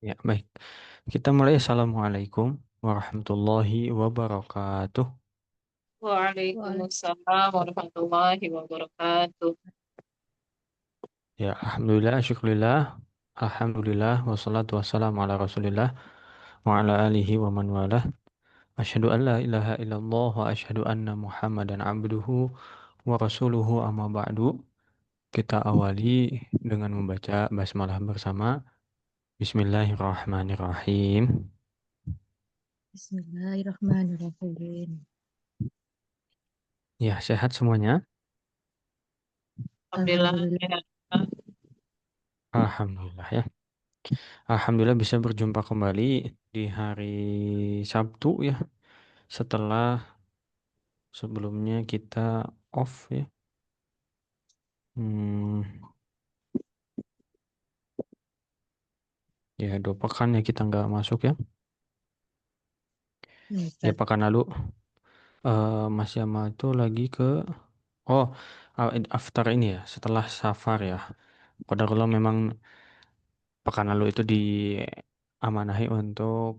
Ya, baik. Kita mulai. Assalamualaikum warahmatullahi wabarakatuh. Waalaikumsalam warahmatullahi wabarakatuh. Ya, Alhamdulillah, syukurillah, Alhamdulillah, wassalatu wassalamu ala Rasulillah, wa ala alihi wa man walah. Asyhadu an la ilaha illallah wa asyhadu anna Muhammadan abduhu wa rasuluhu amma ba'du. Kita awali dengan membaca basmalah bersama. Bismillahirrahmanirrahim. Bismillahirrahmanirrahim. Ya, sehat semuanya? Alhamdulillah Alhamdulillah. sehat. Alhamdulillah ya. Alhamdulillah bisa berjumpa kembali di hari Sabtu ya. Setelah sebelumnya kita off ya. Hmm, ya 2 pekan ya kita nggak masuk ya. Ya, Ya Ustaz. pekan lalu Mas Yama itu lagi ke oh after ini ya setelah safar ya. Qadarullah memang pekan lalu itu diamanahi untuk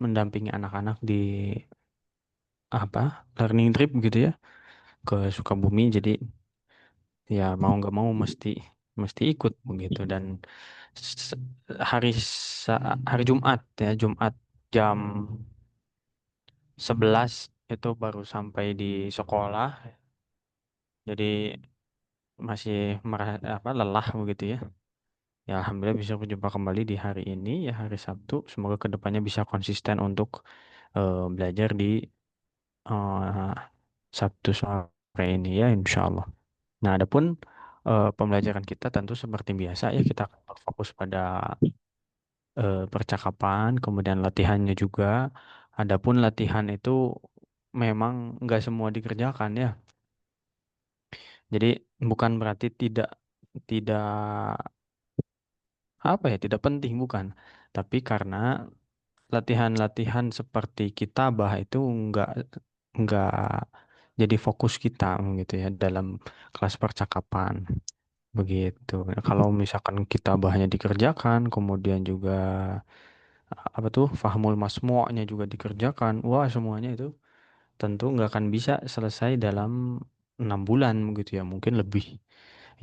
mendampingi anak-anak di apa learning trip gitu ya ke Sukabumi. Jadi ya mau nggak mau mesti mesti ikut begitu dan s- hari hari Jumat ya Jumat jam 11 itu baru sampai di sekolah, jadi masih apa lelah begitu ya. Ya Alhamdulillah bisa berjumpa kembali di hari ini ya hari Sabtu, semoga kedepannya bisa konsisten untuk belajar di eh, Sabtu sore ini ya insya Allah. Nah adapun pembelajaran kita tentu seperti biasa ya kita akan berfokus pada percakapan, kemudian latihannya juga. Adapun latihan itu memang nggak semua dikerjakan ya. Jadi bukan berarti tidak tidak apa ya tidak penting bukan. Tapi karena latihan-latihan seperti kitabah itu nggak jadi fokus kita gitu ya dalam kelas percakapan begitu. Kalau misalkan kitabahnya dikerjakan, kemudian juga apa tuh fahmul masmu'nya juga dikerjakan, wah semuanya itu tentu nggak akan bisa selesai dalam 6 bulan gitu ya, mungkin lebih.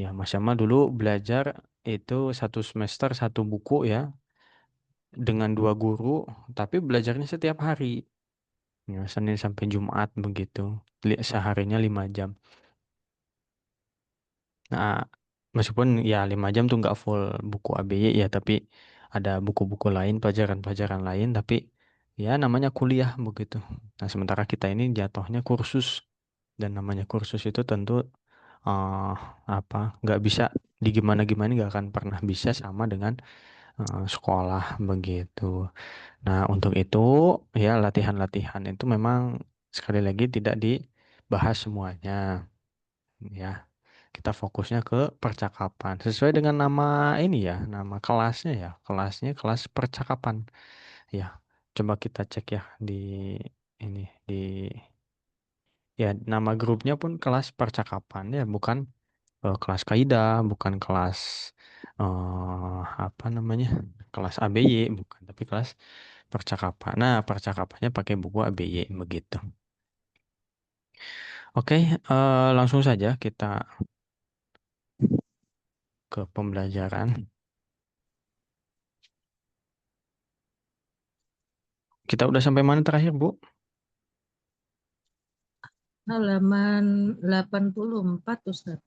Ya Mas Yama dulu belajar itu 1 semester 1 buku ya dengan 2 guru, tapi belajarnya setiap hari ya, Senin sampai Jumat begitu. Seharinya 5 jam. Nah, meskipun ya 5 jam tuh nggak full buku ABY ya, tapi ada buku-buku lain, pelajaran-pelajaran lain, tapi ya namanya kuliah begitu. Nah, sementara kita ini jatuhnya kursus, dan namanya kursus itu tentu eh, apa nggak bisa di gimana-gimana, nggak akan pernah bisa sama dengan sekolah begitu. Nah, untuk itu ya latihan-latihan itu memang sekali lagi tidak dibahas semuanya ya. Kita fokusnya ke percakapan. Sesuai dengan nama ini ya, nama kelasnya ya. Kelasnya kelas percakapan. Ya, coba kita cek ya di ini di ya nama grupnya pun kelas percakapan ya, bukan kelas kaidah, bukan kelas apa namanya? Kelas ABY, bukan, tapi kelas percakapan. Nah, percakapannya pakai buku ABY begitu. Oke, langsung saja kita ke pembelajaran. Kita udah sampai mana terakhir, Bu? Halaman 84, Ustaz.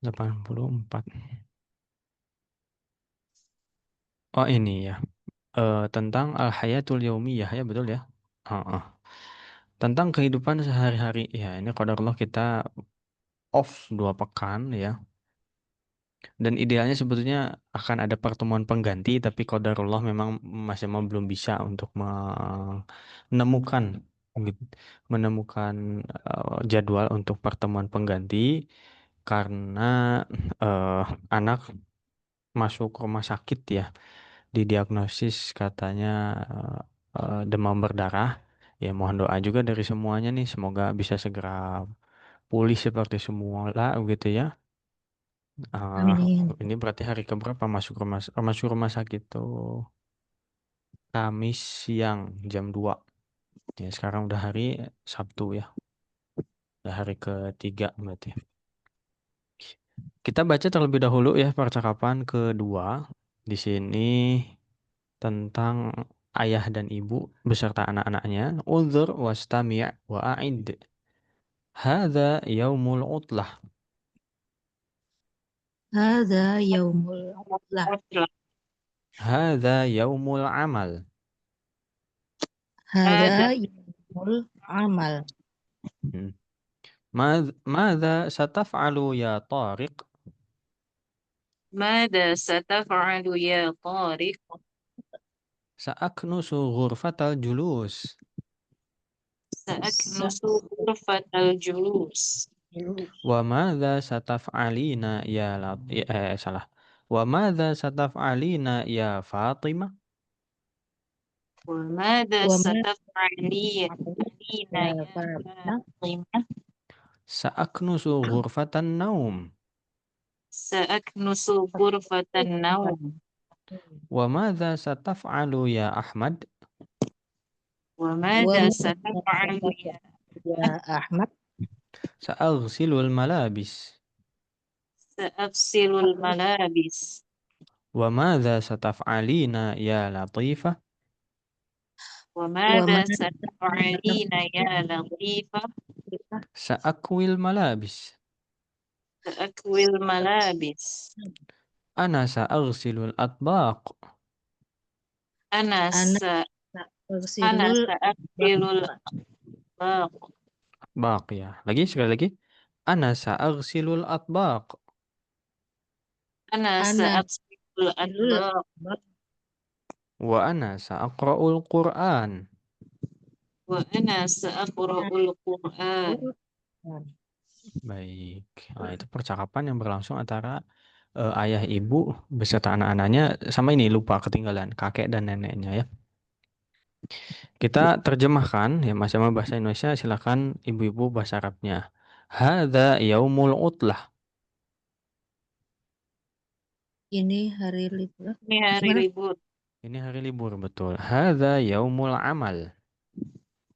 84. Oh, ini ya. Tentang al-hayatul yaumiyah ya, betul ya? Heeh. Tentang kehidupan sehari-hari. Ya, ini qadarullah kita off 2 pekan ya. Dan idealnya sebetulnya akan ada pertemuan pengganti, tapi qadarullah memang masih mau belum bisa untuk menemukan gitu, menemukan jadwal untuk pertemuan pengganti karena eh, anak masuk rumah sakit ya, didiagnosis katanya demam berdarah. Ya mohon doa juga dari semuanya nih, semoga bisa segera pulih seperti semula gitu ya. Ah, Amin. ini berarti hari keberapa masuk rumah sakit tuh Kamis siang jam 2. Ya, sekarang udah hari Sabtu ya. Udah hari ketiga berarti. Kita baca terlebih dahulu ya percakapan kedua. Di sini tentang ayah dan ibu beserta anak-anaknya. Unzur wastami' wa'id. Hadza yaumul utlah. Hada yaumul lah. Hadza yaumul amal. Hada yaumul amal. Hmm. ماذا ستفعل يا طارق؟ ماذا ستفعل يا طارق؟ سأكنس غرفة الجلوس. سأكنس غرفة الجلوس. وماذا ستفعلين يا salah. وماذا ستفعلين يا فاطمة؟ وماذا وما ستفعلين يا يا فاطمة فاطمة؟ سأكنس غرفة النوم. سأكنس غرفة النوم. وماذا ستفعل يا أحمد؟ وماذا وما ستفعل يا يا أحمد؟ أحمد سأغسل الملابس. سأغسل الملابس. وماذا ستفعلين يا لطيفة؟ وما وماذا ستفعلين يا لطيفة؟ سأكوي الملابس. سأكوي الملابس. أنا سأغسل الأطباق. أنا أنا س... أغسل أنا الأطباق. سأغسل الأطباق. أطباق ya. Lagi sekali lagi. أنا سأغسل الأطباق. أنا أنا سأغسل أغسل الأطباق. الأطباق. وأنا سأقرأ القرآن. وأنا سأقرأ القرآن. Baik. Nah, itu percakapan yang berlangsung antara ayah ibu beserta anak-anaknya sama ini lupa ketinggalan kakek dan neneknya ya. Kita terjemahkan ya Mas sama bahasa Indonesia silakan ibu-ibu bahasa Arabnya. Hadza yaumul utlah. Ini hari libur. Ini hari Gimana? libur. Ini hari libur betul. Hadza yaumul amal.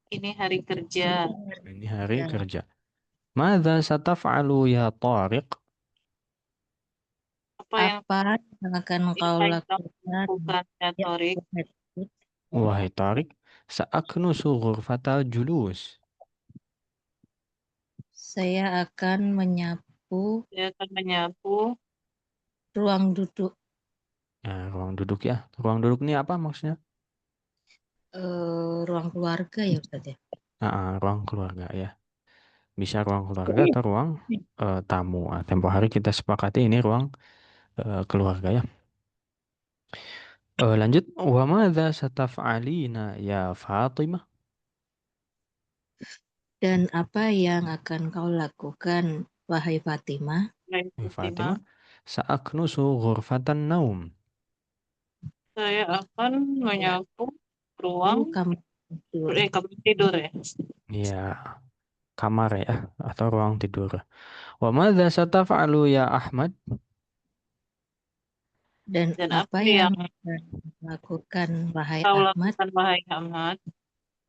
Ini hari kerja. Ini hari Ya, kerja. Madza sataf'alu ya Tariq? Apa yang apa yang akan kau kita lakukan? lakukan, ya, Ya, Torik? Wahai Tariq, sa'aknusu ghurfatal julus. saya akan menyapu Saya akan menyapu ruang duduk, Nah, ruang duduk ya. Ruang duduk ini apa maksudnya? ruang keluarga ya Ustaz ya. Ruang keluarga ya. Bisa ruang keluarga atau ruang tamu. Tempo hari kita sepakati ini ruang keluarga ya. Lanjut. Wa madza sataf'alina ya Fatimah? Dan apa yang akan kau lakukan, wahai Fatimah? dari Fatimah. Fatimah. Sa'aknusu ghurfatan naum. Saya akan menyapu ruang Kamar tidur. kamar tidur ya. Ya, kamar ya atau ruang tidur. Wa madza sataf'alu ya Ahmad? Dan Dan apa apa yang yang akan lakukan, wahai kau Ahmad? lakukan, wahai Ahmad?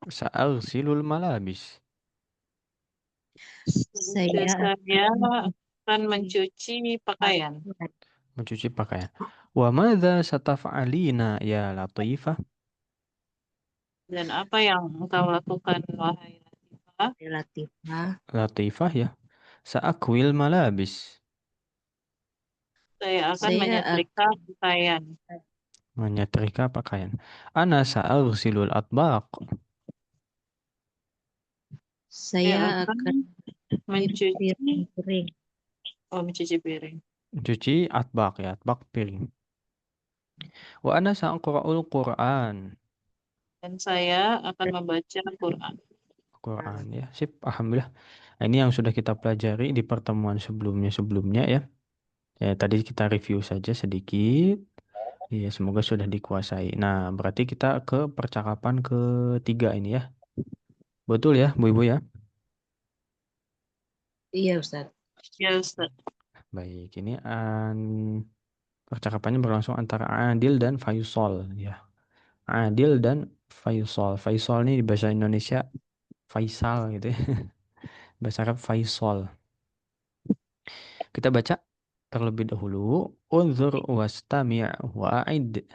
Sa'agsilul malabis. Saya Saya akan akan mencuci pakaian. Mencuci pakaian. Wa madza sataf'alina ya Latifah? Dan apa yang engkau lakukan, wahai Latifah? Latifah. Latifah ya. Sa'akwil malabis. Saya akan Saya menyetrika pakaian. Menyetrika pakaian. Ana sa'agsilul atbaq. Saya saya akan akan mencuci piring. mencuci piring. Cuci atbaq ya, atbaq piring. Wa ana sa'aqra'ul Qur'an. Dan saya akan membaca Quran. Quran ya. Sip, alhamdulillah. Nah, ini yang sudah kita pelajari di pertemuan sebelumnya ya. Ya, tadi kita review saja sedikit. Iya, semoga sudah dikuasai. Nah, berarti kita ke percakapan ketiga ini ya. Betul ya, Bu Ibu ya? Iya, Ustaz. Ya, Ustaz. Baik, ini percakapannya berlangsung antara Adil dan Faisal ya. Adil dan Faisal. Faisal ini di bahasa Indonesia Faisal gitu ya. Bahasa Arab Faisal. Kita baca terlebih dahulu. Unzur wastami' wa'id.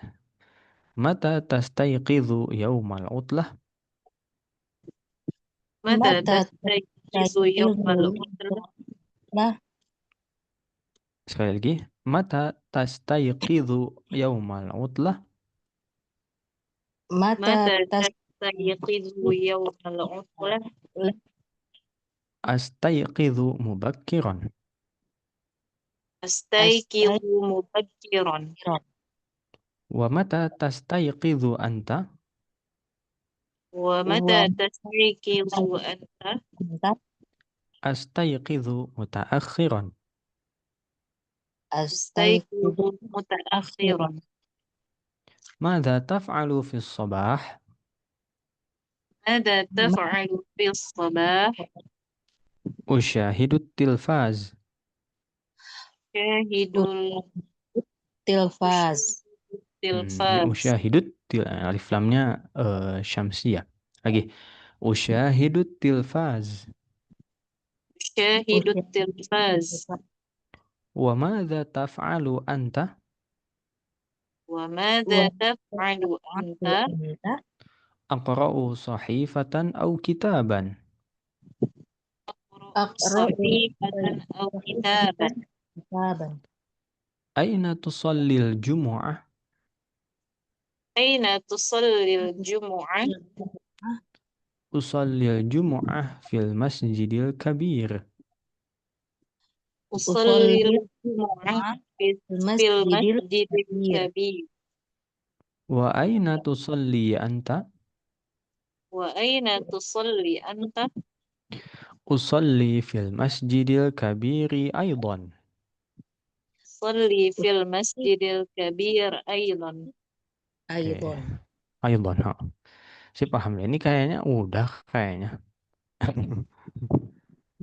Mata tastayqidhu yaumal utlah. Mata Mata tastayqizu yawmal utlah. lah Sekali lagi. Mata tastayqidhu yaumal utlah. mata Mata tas tastayqizu yawmal utlah. Astayqidhu mubakkiran. Astayqizu mubakkiran. Wa mata tastayqidhu anta. Wa mata tastayqizu anta. Astayqidhu mutaakhiran. Astayqizu mutaakhiran. Madza taf'alu fi sabah? ماذا تفعل في الصباح؟ Usyahidu tilfaz. شاهد tilfaz. Ini التلفاز. usyahidut alif lamnya syamsiyah. Lagi. Usyahidut tilfaz. شاهد التلفاز. Wa madza taf'alu anta? وماذا تفعل أنت؟ Aqra'u sahifatan aw kitaban. Aqra'u صحيفة أو كتابا. kitaban. Aina tusallil jumu'ah? أين تصلي الجمعة؟ Usallil jumu'ah fil masjidil kabir. أصلي Usolli الجمعة في masjidil المسجد kabir. الكبير. Wa aina tusalli anta? وأين تصلي أنت؟ Usalli fil masjidil kabiri aidan. صلي في المسجد الكبير أيضا. Oke, Aidon. aidan. Ha. Si paham ya. Ini kayaknya udah kayaknya.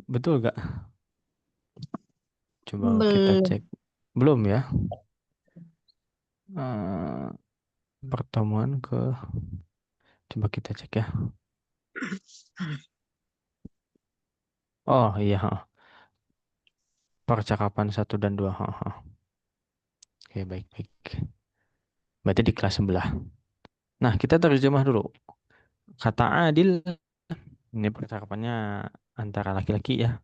Betul gak? Coba kita Belum. cek. Belum ya? Eh, pertemuan ke coba kita cek ya. Oh iya, ha. Percakapan 1 dan 2. Ha, ha. Oke, baik-baik. Berarti di kelas sebelah. Nah, kita terjemah dulu. Kata adil, ini percakapannya antara laki-laki ya.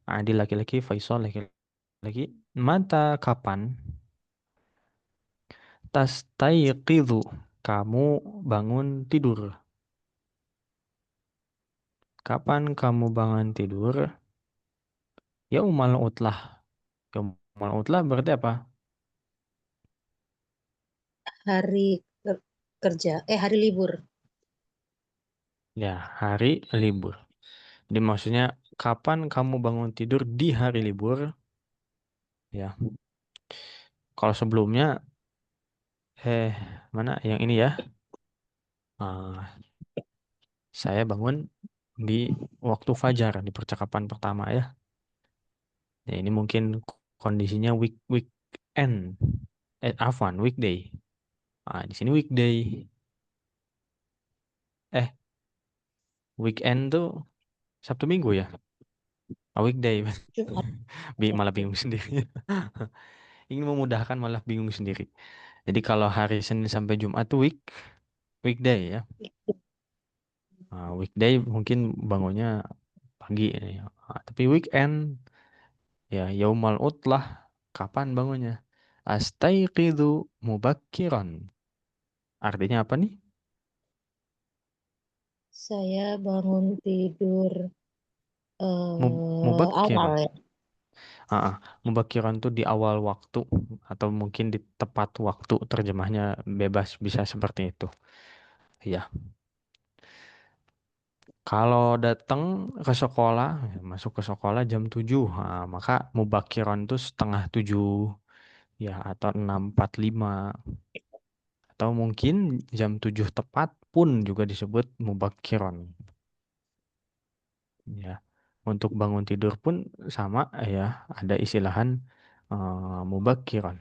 Adil laki-laki, Faisal laki-laki. Mata kapan? Tastaiqidhu. Kamu bangun tidur. Kapan kamu bangun tidur? Yaumal utlah. Yaumal utlah berarti apa? Hari kerja. Hari libur. Ya, hari libur. Jadi maksudnya kapan kamu bangun tidur di hari libur? Ya. Kalau sebelumnya eh mana yang ini ya? Ah, saya bangun di waktu fajar di percakapan pertama ya. Ya ini mungkin kondisinya weekend. Afwan, weekday. Di sini weekday. Eh, weekend tuh Sabtu Minggu ya? Weekday. Jumat. Malah bingung sendiri. Ingin memudahkan malah bingung sendiri. Jadi kalau hari Senin sampai Jumat tuh weekday ya. Weekday mungkin bangunnya pagi ya. Tapi weekend ya yaumal utlah kapan bangunnya? Astaiqidhu mubakkiran. Artinya apa nih? Saya bangun tidur awal Mubakkiran. ya. Mubakkiran tuh di awal waktu atau mungkin di tepat waktu terjemahnya bebas bisa seperti itu. Iya. Kalau datang ke sekolah, ya, masuk ke sekolah jam 7, maka mubakkiran tuh setengah 7 ya atau 6:45 atau mungkin jam 7 tepat pun juga disebut mubakkiran. Ya. Untuk bangun tidur pun sama ya, ada istilahan mubakiran.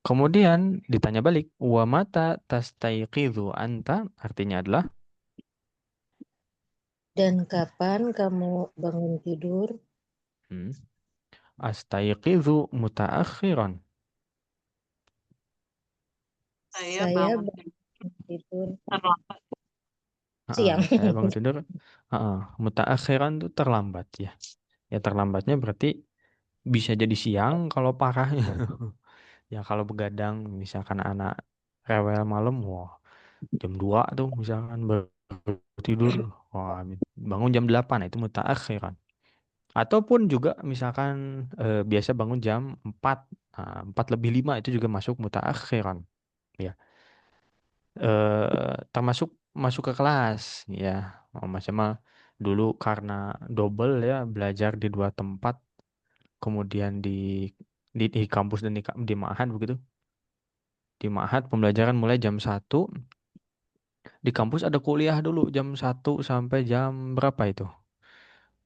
Kemudian ditanya balik, wa mata tastaiqidhu anta, artinya adalah Dan kapan kamu bangun tidur? hmm, astaiqidhu mutaakhiran. Saya Saya bangun bangun tidur terlambat. siang. Saya bangun tidur mutaakhiran itu terlambat ya. Ya terlambatnya berarti bisa jadi siang kalau parah. Ya kalau begadang misalkan anak rewel malam, wah jam 2 tuh misalkan baru tidur, wah bangun jam 8 itu mutaakhiran. Ataupun juga misalkan biasa bangun jam 4, 4 lebih 5 itu juga masuk mutaakhiran. Ya. Termasuk masuk ke kelas ya. Oh, Mas Jamal dulu karena double ya belajar di dua tempat, kemudian di kampus dan di Ma'had begitu. Di Ma'had pembelajaran mulai jam 1, di kampus ada kuliah dulu jam 1 sampai jam berapa itu?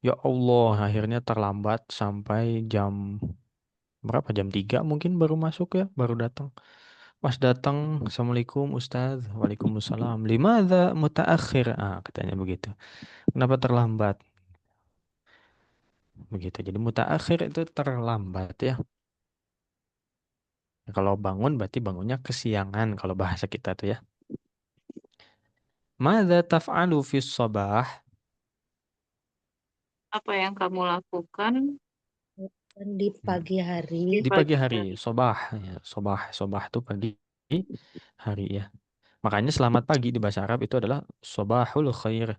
Ya Allah, akhirnya terlambat sampai jam berapa? Jam 3 mungkin baru masuk ya, baru datang. Pas datang, Assalamualaikum Ustaz. Waalaikumsalam. Limadza mutaakhir? Katanya begitu. Kenapa terlambat? Begitu. Jadi mutaakhir itu terlambat ya. Kalau bangun berarti bangunnya kesiangan kalau bahasa kita tuh ya. Madza taf'alu fis sabah? Apa yang kamu lakukan Dan di Hmm. pagi hari, di Di pagi pagi hari, hari? sobah ya. Sobah itu pagi hari ya. Makanya selamat pagi di bahasa Arab itu adalah sobahul khair.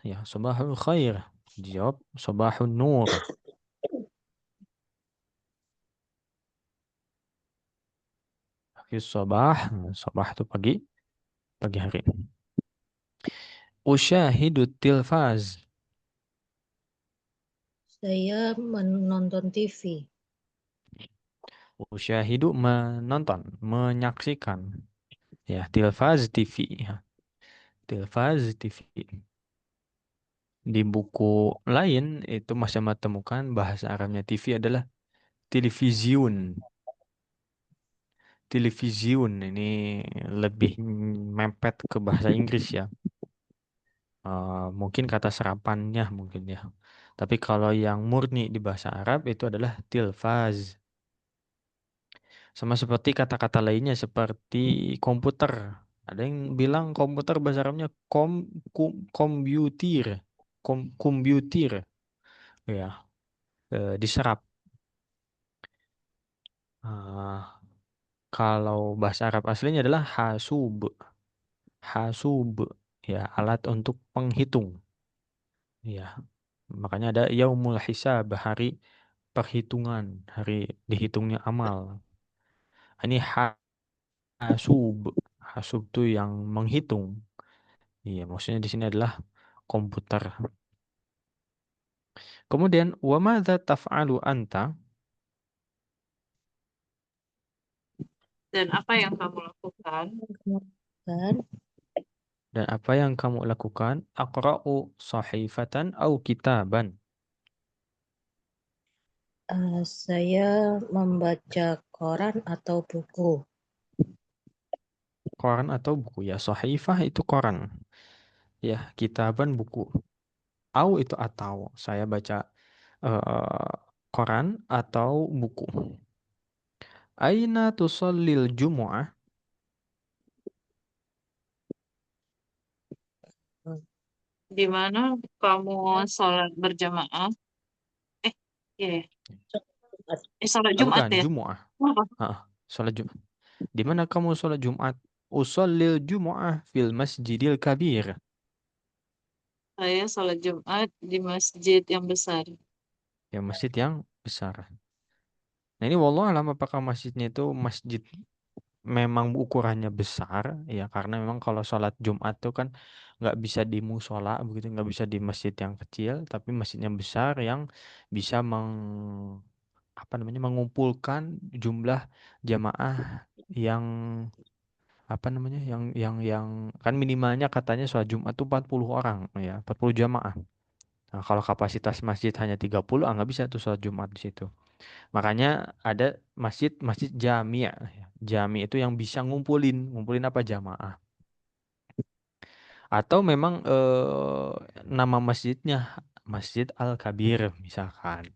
Ya, sobahul khair. Dijawab sobahun nur. Fis sabah, sabah itu pagi, pagi hari. Usyahidu tilfaz. saya menonton TV. Usyahidu menonton, menyaksikan. Ya, tilfaz TV. Ya. Tilfaz TV. Di buku lain itu masih temukan bahasa Arabnya TV adalah televiziun. Televiziun ini lebih mepet ke bahasa Inggris ya. Mungkin kata serapannya mungkin ya. Tapi kalau yang murni di bahasa Arab itu adalah tilfaz. Sama seperti kata-kata lainnya seperti komputer. Ada yang bilang komputer bahasa Arabnya komputir, komputir, ya, diserap. Ah, kalau bahasa Arab aslinya adalah hasub, hasub, ya, alat untuk penghitung. Ya, makanya ada yaumul hisab, hari perhitungan, hari dihitungnya amal. Ini hasub, hasub tuh yang menghitung. Iya, maksudnya di sini adalah komputer. Kemudian wa madza taf'alu anta, Dan apa yang kamu lakukan? Kan, dan apa yang kamu lakukan? Aqra'u sahifatan au kitaban. saya membaca koran atau buku. Koran atau buku ya. Sahifah itu koran. Ya, kitaban buku. Au itu atau. Saya baca eh, koran atau buku. Aina tusallil jumu'ah? Di mana kamu sholat berjamaah? Eh, iya ya. Sholat Jumat Bukan, ya? Jumu'ah. Apa? Sholat Jumat. Di mana kamu sholat Jumat? Usallil Jumu'ah fil masjidil kabir. Saya sholat Jumat di masjid yang besar. Ya, masjid yang besar. Nah ini wallah alam apakah masjidnya itu masjid memang ukurannya besar ya, karena memang kalau sholat Jumat tuh kan nggak bisa di musola begitu, nggak bisa di masjid yang kecil, tapi masjidnya besar yang bisa apa namanya mengumpulkan jumlah jamaah yang apa namanya yang kan minimalnya katanya sholat Jumat tuh 40 orang ya, 40 jamaah. Nah, kalau kapasitas masjid hanya 30, nggak bisa tuh sholat Jumat di situ. Makanya ada masjid jami ya. Jami itu yang bisa ngumpulin apa jamaah. Atau memang nama masjidnya Masjid Al-Kabir misalkan.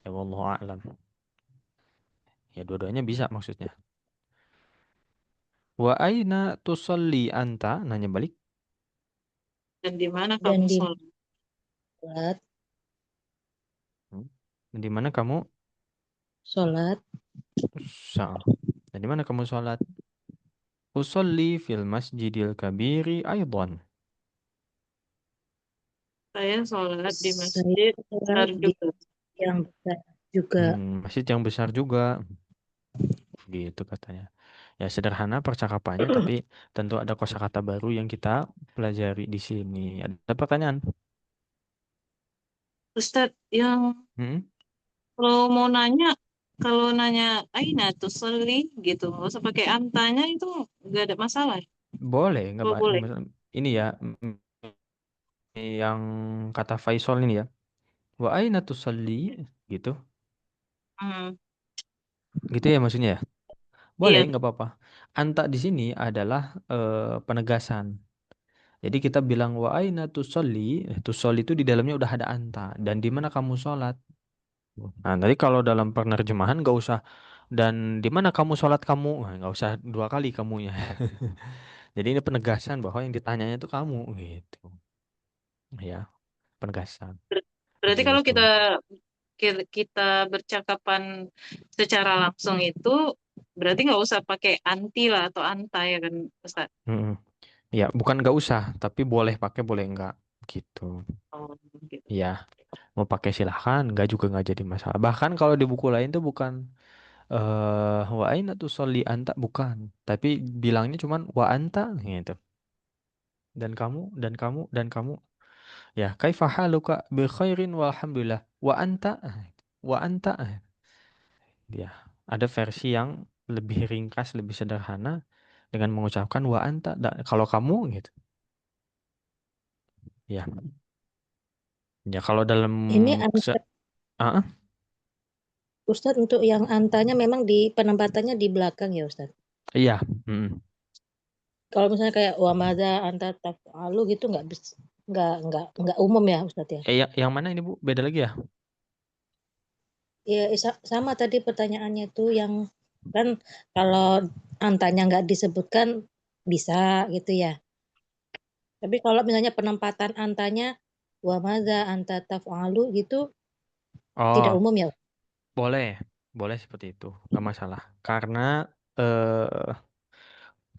Ya wallahu a'lam. Ya dua-duanya bisa maksudnya. Wa aina tusalli anta? Nanya balik. Dan di mana Dan kamu di sholat? sholat, Hmm. Di mana kamu sholat di mana kamu sholat? Usolli fil masjidil kabiri aidan. Saya sholat di saya masjid besar sholat di juga. yang besar juga. Masjid yang besar juga. Gitu katanya. Ya sederhana percakapannya, tapi tentu ada kosakata baru yang kita pelajari di sini. Ada pertanyaan? Ustadz, yang Hmm? kalau mau nanya, kalau nanya Aina tuh seli gitu, nggak usah pakai antanya itu nggak ada masalah. Boleh, nggak Oh boleh. ini ya yang kata Faisal ini ya. Wa aina tusalli gitu. Hmm, Gitu ya maksudnya ya. Boleh, iya, nggak apa-apa. Anta di sini adalah penegasan. Jadi kita bilang wa aina tusolli, tusolli itu di dalamnya udah ada anta dan di mana kamu sholat. Nah, tadi kalau dalam penerjemahan nggak usah dan di mana kamu sholat kamu, nah, nggak usah dua kali kamunya. Jadi ini penegasan bahwa yang ditanyanya itu kamu gitu, ya penegasan Ber- berarti kalau begitu. kita bercakapan secara langsung itu berarti nggak usah pakai anti lah atau anta ya kan Ustaz? Mm-mm. Ya bukan nggak usah, tapi boleh pakai boleh nggak gitu. Oh, gitu. Ya mau pakai silahkan, nggak juga nggak jadi masalah. Bahkan kalau di buku lain tuh bukan wa aina tusolli anta bukan, tapi bilangnya cuman wa anta gitu. Dan kamu. Ya, kaifa haluka bi khairin walhamdulillah. Wa anta. Ya, ada versi yang lebih ringkas, lebih sederhana dengan mengucapkan wa anta. Kalau kamu gitu. Ya. Ya, kalau dalam Ini se- ah, ah, Ustadz untuk yang antanya memang di penempatannya di belakang ya Ustadz. iya. Mm. Kalau misalnya kayak wamaza anta tafalu gitu nggak umum ya Ustadz ya. Yang mana ini Bu? Beda lagi ya? Ya sama tadi pertanyaannya tuh yang kan kalau antanya nggak disebutkan bisa gitu ya. Tapi kalau misalnya penempatan antanya wamaza anta tafalu gitu tidak Oh, umum ya. boleh. Boleh seperti itu. Nggak masalah. Karena eh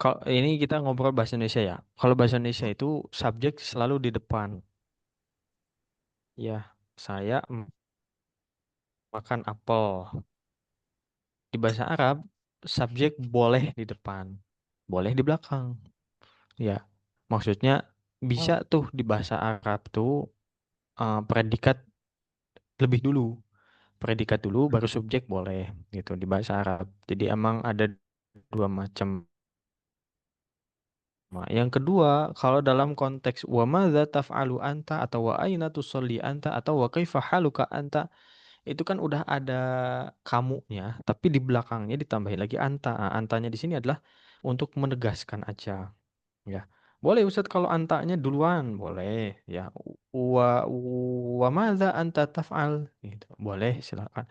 kalau ini kita ngobrol bahasa Indonesia ya. Kalau bahasa Indonesia itu subjek selalu di depan. Ya, saya makan apel. Di bahasa Arab, subjek boleh di depan, boleh di belakang. Ya, maksudnya bisa Oh, tuh di bahasa Arab tuh predikat lebih dulu. Predikat dulu baru subjek boleh gitu di bahasa Arab. Jadi emang ada dua macam. Nah, yang kedua, kalau dalam konteks wa madza taf'alu anta atau wa aina tusalli anta atau wa kaifa haluka anta, itu kan udah ada kamunya, tapi di belakangnya ditambahin lagi anta. Nah, antanya di sini adalah untuk menegaskan aja, ya. Boleh Ustadz kalau antanya duluan, boleh, ya. Wa wa madza anta taf'al, gitu. Boleh, silakan.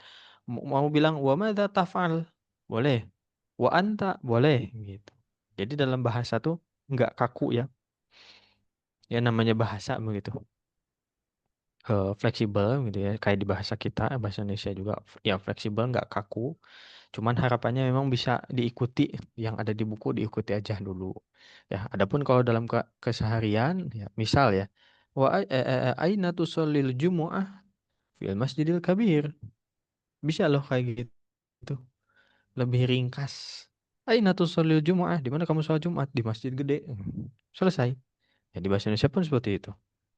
Mau bilang wa madza taf'al, boleh. Wa anta, boleh, gitu. Jadi dalam bahasa tuh nggak kaku ya. Ya namanya bahasa begitu. Fleksibel gitu ya kayak di bahasa kita bahasa Indonesia juga ya fleksibel nggak kaku cuman harapannya memang bisa diikuti yang ada di buku diikuti aja dulu ya adapun kalau dalam keseharian ya misal ya aina tusallil jumu'ah fil masjidil kabir bisa loh kayak gitu lebih ringkas aina tusallil jumu'ah di mana kamu sholat Jumat di masjid gede. Selesai ya di bahasa Indonesia pun seperti itu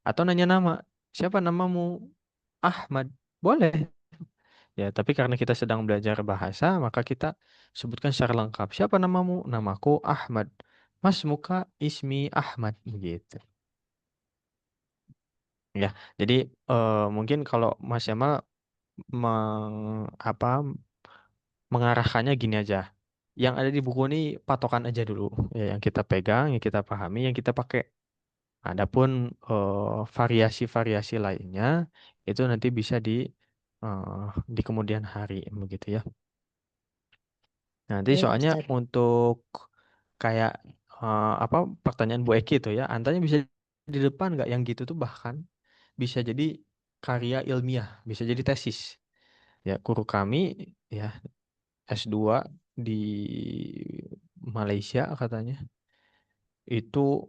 atau nanya nama siapa namamu Ahmad boleh. Ya, tapi karena kita sedang belajar bahasa, maka kita sebutkan secara lengkap. Siapa namamu? Namaku Ahmad. Mas muka ismi Ahmad gitu. Ya, jadi mungkin kalau Mas Yamal apa mengarahkannya gini aja. Yang ada di buku ini patokan aja dulu, ya, yang kita pegang, yang kita pahami, yang kita pakai. Adapun variasi-variasi lainnya itu nanti bisa eh, di kemudian hari begitu ya. Nanti Baik, soalnya Ustaz. untuk kayak apa pertanyaan Bu Eki itu ya, antanya bisa di depan nggak yang gitu tuh bahkan bisa jadi karya ilmiah, bisa jadi tesis. Ya, guru kami ya S2 di Malaysia katanya itu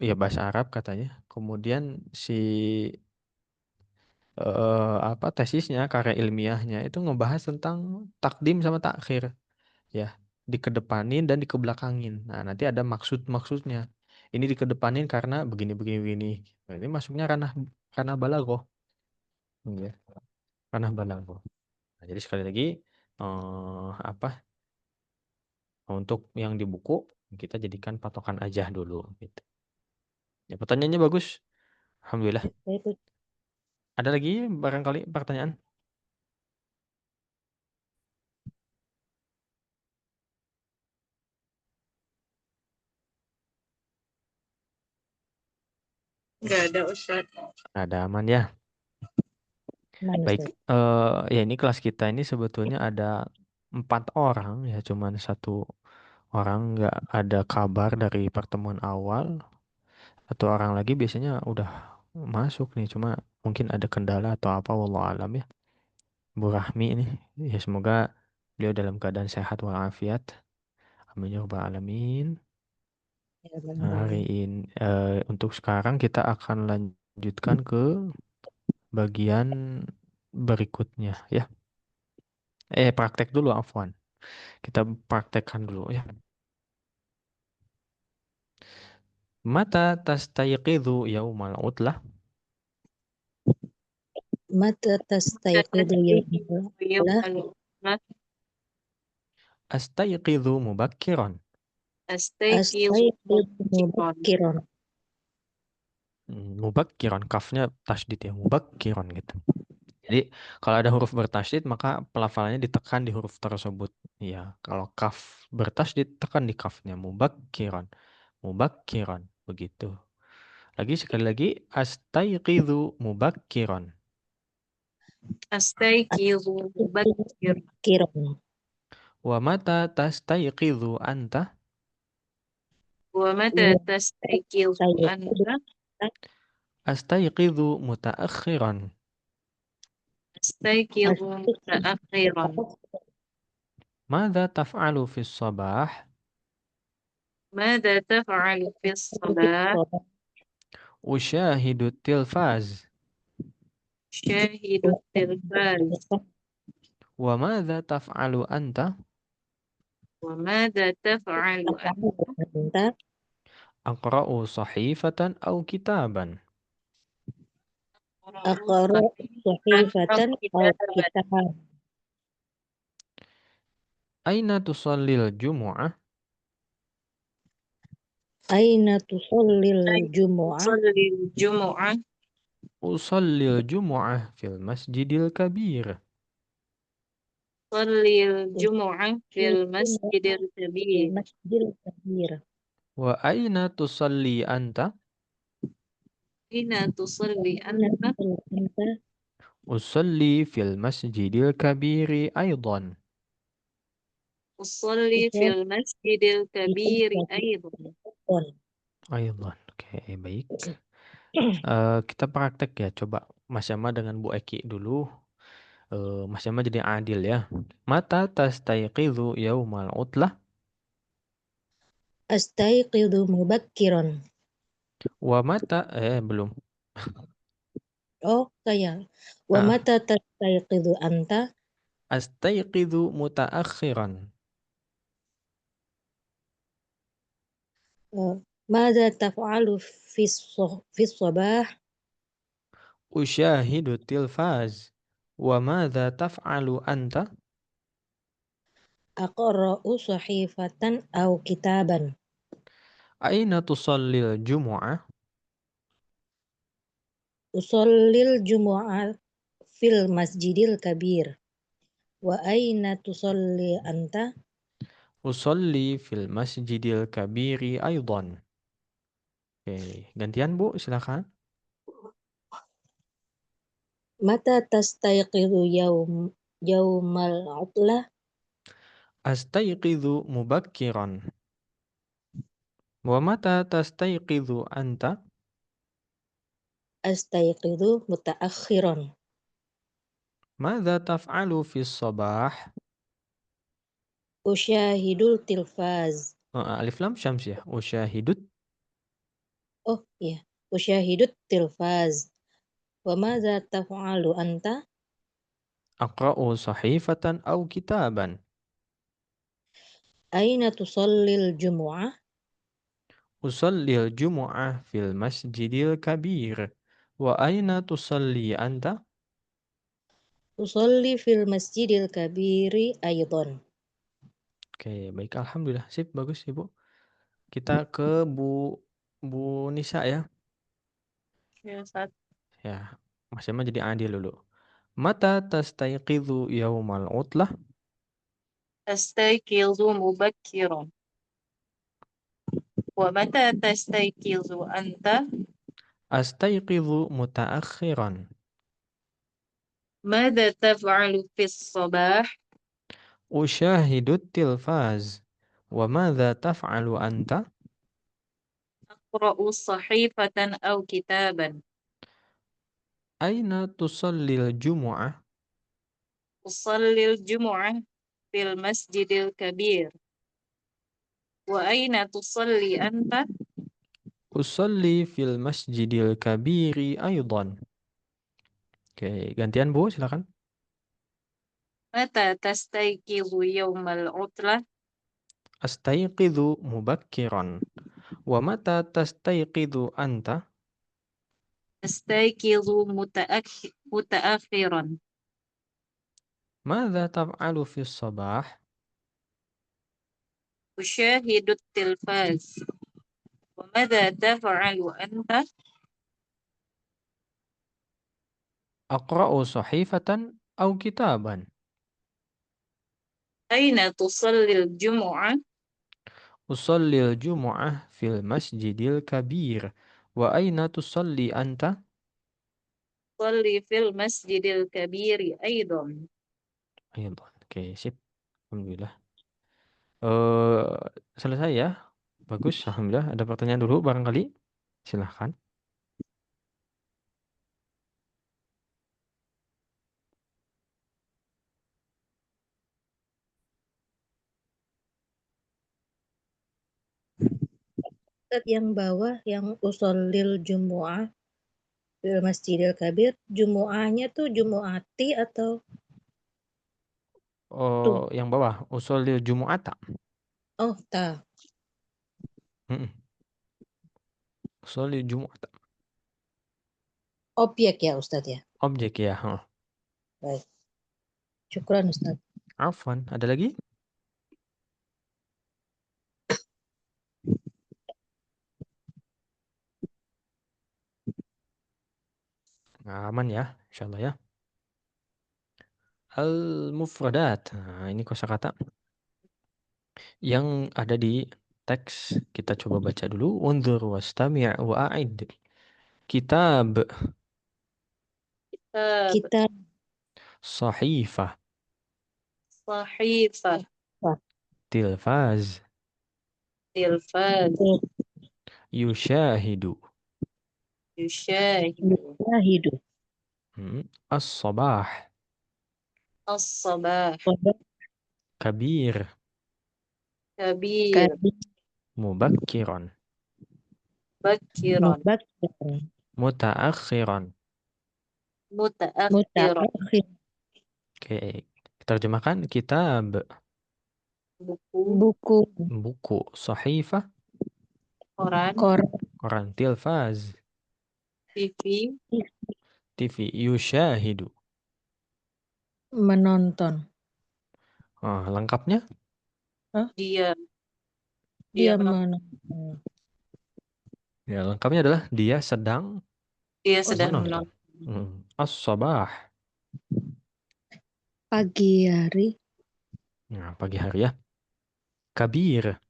ya bahasa Arab katanya. Kemudian si apa tesisnya, karya ilmiahnya itu ngebahas tentang takdim sama takhir ya, dikedepanin dan dikebelakangin. Nah, nanti ada maksud-maksudnya. Ini dikedepanin karena begini begini begini. Nah, ini masuknya ranah balaghah, ya, ranah balaghah. Nah, jadi sekali lagi apa untuk yang di buku kita jadikan patokan aja dulu gitu. Ya, pertanyaannya bagus. Alhamdulillah. Baik, Ustaz. Ada lagi barangkali pertanyaan? Nggak ada Ustaz. Ada, aman ya. Mana, Baik, Ustaz? ya ini kelas kita ini sebetulnya ada 4 orang ya, cuman satu orang nggak ada kabar dari pertemuan awal, atau orang lagi biasanya udah masuk nih, cuma mungkin ada kendala atau apa, wallahu alam ya. Bu Rahmi ini, ya semoga beliau dalam keadaan sehat walafiat. Amin ya rabbal alamin. Ya, Nah, hari Alhamdulillah. ini untuk sekarang kita akan lanjutkan ke bagian berikutnya ya. Praktek dulu, afwan. Kita praktekkan dulu ya. Mata tastayqidhu yaumal utlah. Mata tastayqidu yawmal Astayqidhu mubakkiran. astayqidu mubakkiran. Mubakkiran, kafnya tasdid ya, mubakkiran gitu. Jadi kalau ada huruf bertasdid maka pelafalannya ditekan di huruf tersebut. Ya, kalau kaf bertasdid tekan di kafnya, mubakkiran. Mubakkiran begitu. Lagi sekali lagi, astayqidhu mubakkiran. Astayqizu mubakkir. Mubakkiran. Wa mata tastayqidhu anta. Wa mata tastayqizu Tastayqidu anta. Astayqidhu mutaakhiran. Astayqizu mutaakhiran. Mada taf'alu fis sabah? Mada taf'alu fis sabah? Ushahidu tilfaz. Syahidu tilfaz. Wa mada taf'alu anta? Wa mada taf'alu anta? Anta Aqra'u sahifatan aw kitaban. aqra sahifatan aw kitaban. Aina tusallil jumu'ah? Aina tusallil jumu'ah? Sallil jumu'ah. Usallil jumu'ah fil masjidil kabir. Sallil jumu'ah fil Jumu'ah masjidil fil kabir. masjidil kabir. Wa aina tusalli anta? Hina tusalli Aina anta? tusalli anta? Usalli fil masjidil kabiri aydan. Usalli Tusalli fil masjidil fil kabir masjidil aydan. kabir. Aydan. Oke, baik. Kita praktek ya. Coba Mas Yama dengan Bu Eki dulu. Mas Yama jadi adil ya. Mata tastayqidhu yaumal utlah. Astayqidu mubakkiran. Wa mata belum. Oh, saya. Wa Ah, mata tastayqidu anta? astayqidhu mutaakhiran. Mada taf'alu fi sabah? Ushahidu tilfaz. Wa madza taf'alu anta? Aqra'u sahifatan aw kitaban. Aina tusallil jumu'ah? Usallil jumu'ah fil masjidil kabir. Wa aina tusalli anta? Usolli fil masjidil kabiri aydan. Oke, gantian Bu, silakan. Mata tastayqidu yaumal utlah? Astayqidhu mubakkiran. Wa mata tastayqidhu anta? Astayqidu mutaakhiran. Madza taf'alu fis sabah? Usyahidul tilfaz. Alif lam syams ya. Usyahidut. Oh iya, usyahidut tilfaz. Wa madza taf'alu anta? Aqra'u sahifatan aw kitaban. Aina tusallil jumu'ah? Usallil jumu'ah fil masjidil kabir. Wa aina tusalli anta? Usolli fil masjidil kabiri aydan. Oke, baik. Alhamdulillah. Sip, bagus Ibu. Kita ke Bu Nisa ya. Ya, saat Ya, Mas Emma jadi adil dulu. Mata tastayqidhu yaumal utlah? astayqizu mubakkiran. Wa mata tastayqizu anta? Astayqidhu mutaakhiran. Mada taf'alu fis sabah? Usyahidut tilfaz. Wa madza taf'alu anta? Aqra'u sahifatan aw kitaban. Aina tusallil jumu'ah? Usallil jumu'ah fil masjidil kabir. Wa aina tusalli anta? Usalli fil masjidil kabiri aydan. Oke, gantian Bu, silakan. Mata tastayqizu yaumal utlah? Astayqidhu mubakkiran. Wa mata tastayqidhu anta? Astayqizu mutaakhiran. Madza taf'alu fis sabah? Usyahidu tilfaz. Wa madza taf'alu anta? Aqra'u sahifatan aw kitaban. Aina tusallil jumu'ah? Usallil jumu'ah fil masjidil kabir. Wa aina tusalli anta? Salli fil masjidil kabiri aidan. Aydan. Oke, sip. Alhamdulillah. Eh selesai ya. Bagus, alhamdulillah. Ada pertanyaan dulu barangkali? Silahkan. Ustaz yang bawah yang usallil jumu'ah fil masjidil kabir, jumu'ahnya tuh jumu'ati atau tuh? Oh, yang bawah, usallil jumu'ata. Oh, ta. Mm-mm. Usallil jumu'ata. Objek ya Ustaz ya. Objek ya. Baik. Syukran Ustaz. Afwan. Ada lagi? Nah, aman ya, insyaallah ya. Al-mufradat. Nah, ini kosakata yang ada di teks. Kita coba baca dulu. Unzur wastami' wa'id. Kitab, Kitab, Kita sahifah, sahifah, tilfaz, tilfaz, yushahidu, yusyahidu, hidup. as-sabah, as-sabah, kabir, kabir, Kabir mubakkiran, bakiran, mubakkiran mutaakhiran. mutaakhiran, mutaakhir. Oke, terjemahkan kitab, buku, Buku buku, sahifah, koran, koran koran, tilfaz, TV, TV, yushahidu. menonton. Lengkapnya Hah? dia, dia Dia menonton, menonton. Ya, lengkapnya adalah dia sedang Dia Oh, sedang menonton. menonton. As-sabah. pagi hari. Nah, pagi hari ya. Kabir,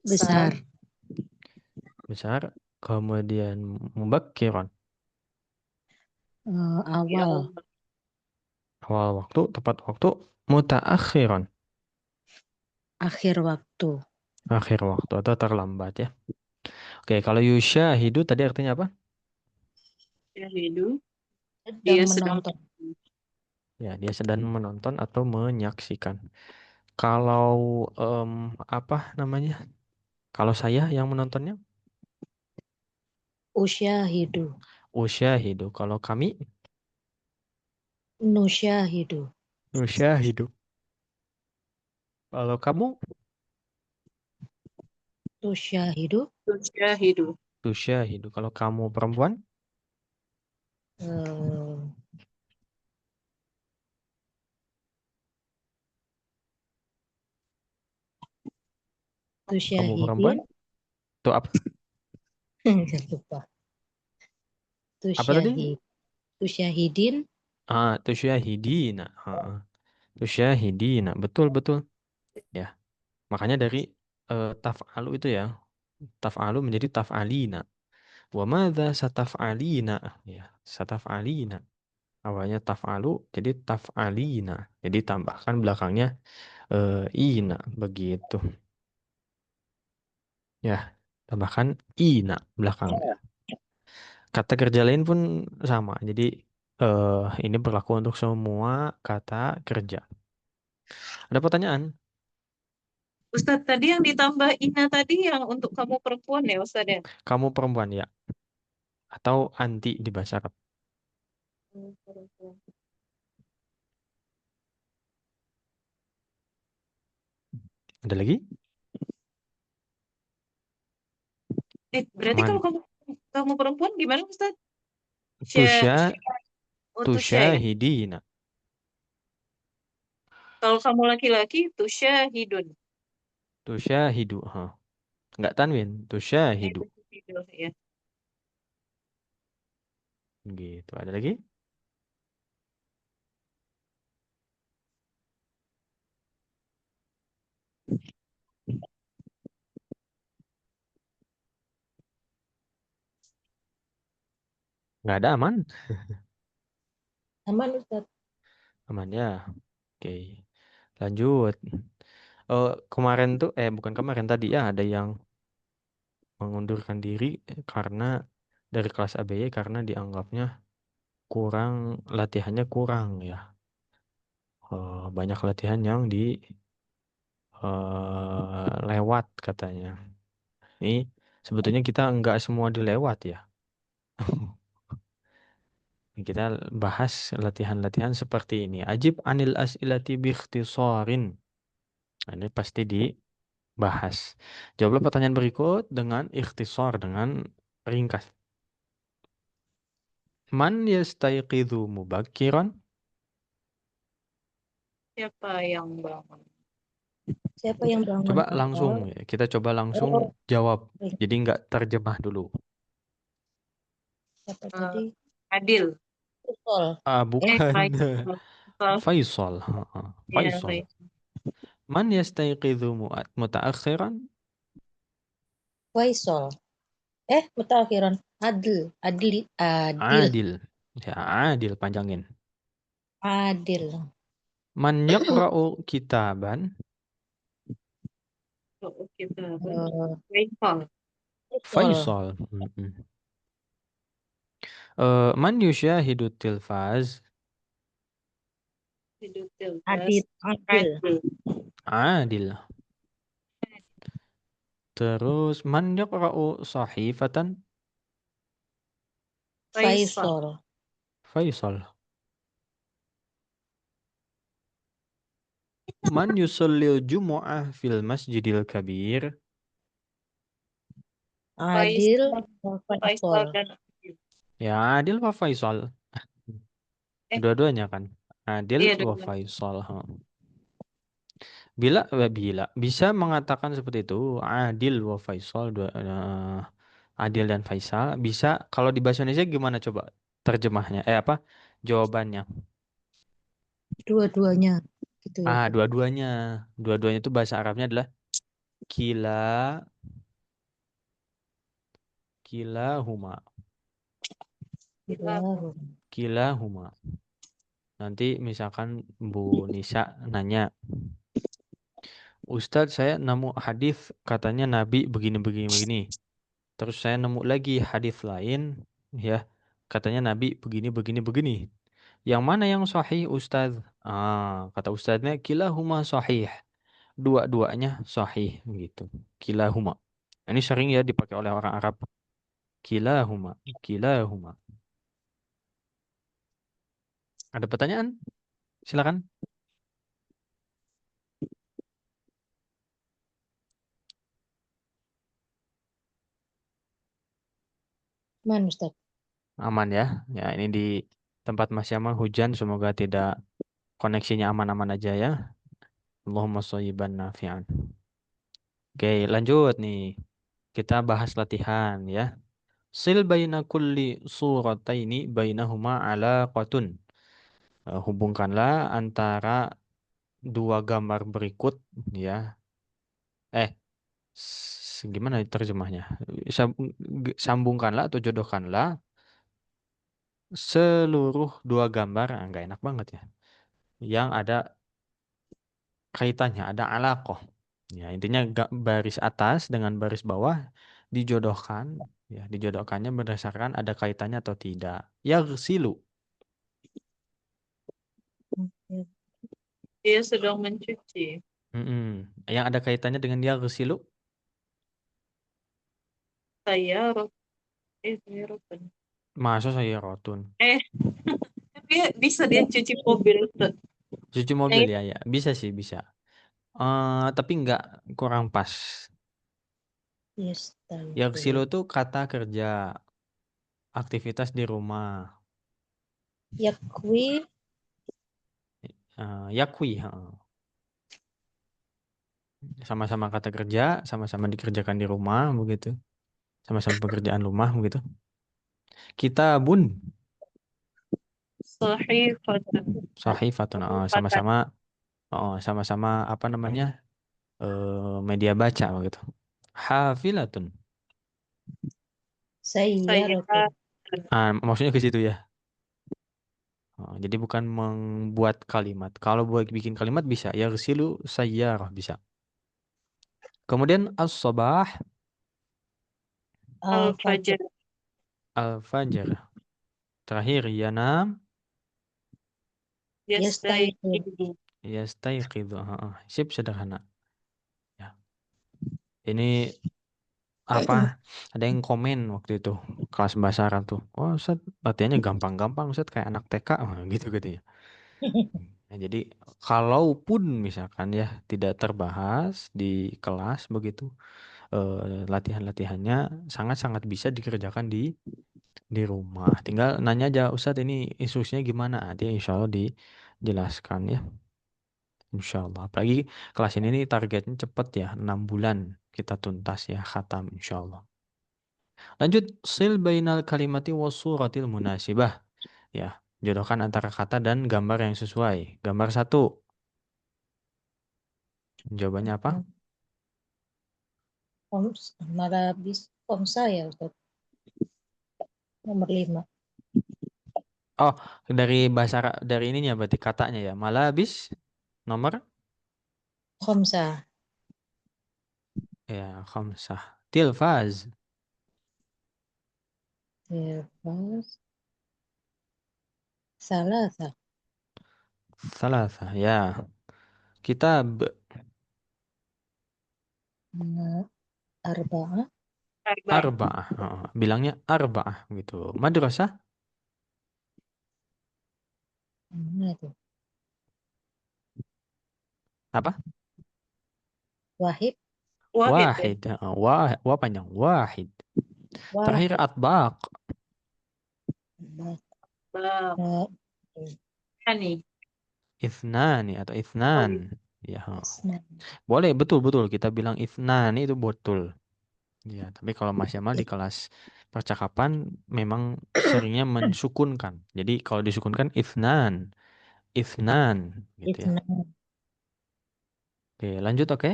Besar. besar. Kemudian mubakkiran, Ya, Awal. awal waktu, tepat waktu. Mutaakhiran, Akhir waktu. akhir waktu atau terlambat ya. Oke, kalau yusyahidu tadi artinya apa? dia hidup. Sedang Dia sedang menonton. Ya, dia sedang menonton atau menyaksikan. Kalau apa namanya? Kalau saya yang menontonnya, Usyahidu. usyahidu. Kalau kami, Nusyahidu. usyahidu. Kalau kamu, Tusyahidu. dia hidup. tusyahidu. Kalau kamu perempuan, eh, kamu perempuan, Tusyahidin. itu apa? Lupa. Apa tadi? Tusyahid. Tusyahidin. Tusyahidina. Tusyahidina. Betul, betul. Ya. Makanya dari taf'alu itu ya. Taf'alu menjadi taf'alina. Wa madza sataf'alina. Ya, sataf'alina. Awalnya taf'alu jadi taf'alina. Jadi tambahkan belakangnya ina begitu. Ya, tambahkan ina belakangnya. Kata kerja lain pun sama. Jadi ini berlaku untuk semua kata kerja. Ada pertanyaan? Ustadz, tadi yang ditambah Ina tadi yang untuk kamu perempuan ya Ustadz ya? Kamu perempuan ya? Atau anti di bahasa Arab? Perempuan. Ada lagi? Berarti kalau Man? kamu perempuan gimana Ustadz? Tusya, Untuk ya. tusyahidina. Kalau kamu laki-laki, tusyahidun. Tusyahidu. Nggak tanwin. Tusyahidu. Tusyahidun, ya. Gitu. Ada lagi? Nggak ada aman? Aman Ustaz. Aman ya. Oke. Lanjut. Kemarin tuh, bukan kemarin tadi ya, ada yang mengundurkan diri karena dari kelas ABY karena dianggapnya kurang, latihannya kurang ya. Banyak latihan yang di lewat katanya. Ini sebetulnya kita nggak semua dilewat ya. Kita bahas latihan-latihan seperti ini. Ajib anil as'ilati biikhtisarin. Nah, ini pasti dibahas. Jawablah pertanyaan berikut dengan ikhtisar, dengan ringkas. Man yastayqidhu mubakkiran? Siapa yang bangun? Siapa yang bangun Coba langsung awal? ya. Kita coba langsung Oh, jawab. ring. Jadi nggak terjemah dulu. Siapa Eh, tadi? Adil. Usol. Bukan. Faisal. Faisal. Faisal. Ya, Faisal. Faisal. Man yastayqidhu mutaakhiran? Faisal. Mutakhiran. Adil. Adil. Adil. Adil. Ya, adil panjangin. Adil. Man yaqra'u kitaban? Oh, kita Eh, Faisal. Faisal. Faisal. Man yusyahidu tilfaz? Hidup Tilkas. Adil. Adil. Adil. Adil. Terus man yaqra'u sahifatan? Faisal. Faisal. Faisal. Man yusallil jumu'ah fil masjidil kabir? Adil. Faisal. Faisal. Faisal dan Adil. Ya, Adil wa Faisal. Eh, Dua-duanya kan. Adil iya wa dong. Faisal. Bila bisa mengatakan seperti itu. Adil wa Faisal. Adil dan Faisal. Bisa kalau di bahasa Indonesia gimana coba terjemahnya? Apa? Jawabannya. Dua-duanya gitu ya, Ustaz. Dua-duanya. Dua-duanya itu bahasa Arabnya adalah kila kilahuma. Ilahum. Kilahuma. Nanti misalkan Bu Nisa nanya, Ustadz, saya nemu hadis katanya Nabi begini begini begini. Terus saya nemu lagi hadis lain, ya, katanya Nabi begini begini begini. Yang mana yang sahih, Ustadz? Kata Ustadznya kilahuma sahih. Dua-duanya sahih gitu. Kilahuma. Ini sering ya dipakai oleh orang Arab. Kilahuma, kilahuma. Ada pertanyaan? Silakan. Mana Ustaz? Aman ya. Ya, ini di tempat Mas Yamal hujan, semoga tidak koneksinya aman-aman aja ya. Allahumma shayyiban nafi'an. Oke, lanjut nih. Kita bahas latihan ya. Sil baina kulli surataini bainahuma alaqatun. Hubungkanlah antara dua gambar berikut ya. Eh, gimana terjemahnya? Sambungkanlah atau jodohkanlah seluruh dua gambar, nggak enak banget ya. Yang ada kaitannya, ada alaqah. Ya, intinya baris atas dengan baris bawah dijodohkan, ya, dijodohkannya berdasarkan ada kaitannya atau tidak. Yaghsilu. Ya. Dia sedang mencuci. Mm-mm. Yang ada kaitannya dengan yaghsilu, Saya saya rotan. masa saya rotun. Eh, dia bisa cuci mobil tuh. Cuci Yang mobil itu ya, ya. Bisa sih, bisa. Tapi nggak, kurang pas. Yaghsilu Yastayqizu. tuh kata kerja, aktivitas di rumah. Yakwi. Yakwi, ha. Sama-sama kata kerja, sama-sama dikerjakan di rumah begitu. Sama-sama pekerjaan rumah begitu. Kitabun, sahifatun. sahifatun, Sahifatun. sama-sama apa namanya? Media baca begitu. Hafilatun. Sayyaratun. Sayyatun. Maksudnya ke situ ya. Jadi bukan membuat kalimat. Kalau buat bikin kalimat bisa. Yaghsilu sayyarah bisa. Kemudian as-sabah, Al-Fajr. Al-Fajr. al-fajr. Terakhir yanam, Yastayqid. Yastayqidu. yastayqidhu. Sip, sederhana. Ya. Ini apa? Ada yang komen waktu itu kelas bahasa Arab tuh. Oh, Ustaz, latihannya gampang-gampang, Ustaz, kayak anak TK, gitu gitu ya. Nah, jadi kalaupun misalkan ya tidak terbahas di kelas begitu, latihan-latihannya sangat-sangat bisa dikerjakan di rumah. Tinggal nanya aja, Ustadz, ini instruksinya gimana? Dia insya Allah dijelaskan ya. Insya Allah. Apalagi kelas ini nih targetnya cepet ya, 6 bulan kita tuntas ya, khatam insya Allah. Lanjut, sil bainal kalimati wasuratil munasibah. Ya, jodohkan antara kata dan gambar yang sesuai. Gambar satu, jawabannya apa? Malabis Komsa ya Ustaz. Nomor 5. Oh, dari bahasa dari ininya berarti katanya ya. Malabis nomor Komsa. ya khamsah. Tilfaz Terus Salasa. salasah ya. Kitab Arba'ah. Arba'ah. arba'ah. Bilangnya arba'ah gitu. Madrasah Mana tuh? apa? Wahid. Wahid ya. Wahid. Wah panjang. Wahid. Terakhir Wahid. atbaq. Bab. Ba- Ani. Ithnani atau Oh, ithnan. Ya. Isna. Boleh, betul betul kita bilang ithnani itu betul. Ya, tapi kalau Mas Jamal di kelas percakapan memang seringnya mensukunkan. Jadi kalau disukunkan ifnan, ifnan gitu It's ya. not. Oke, lanjut oke?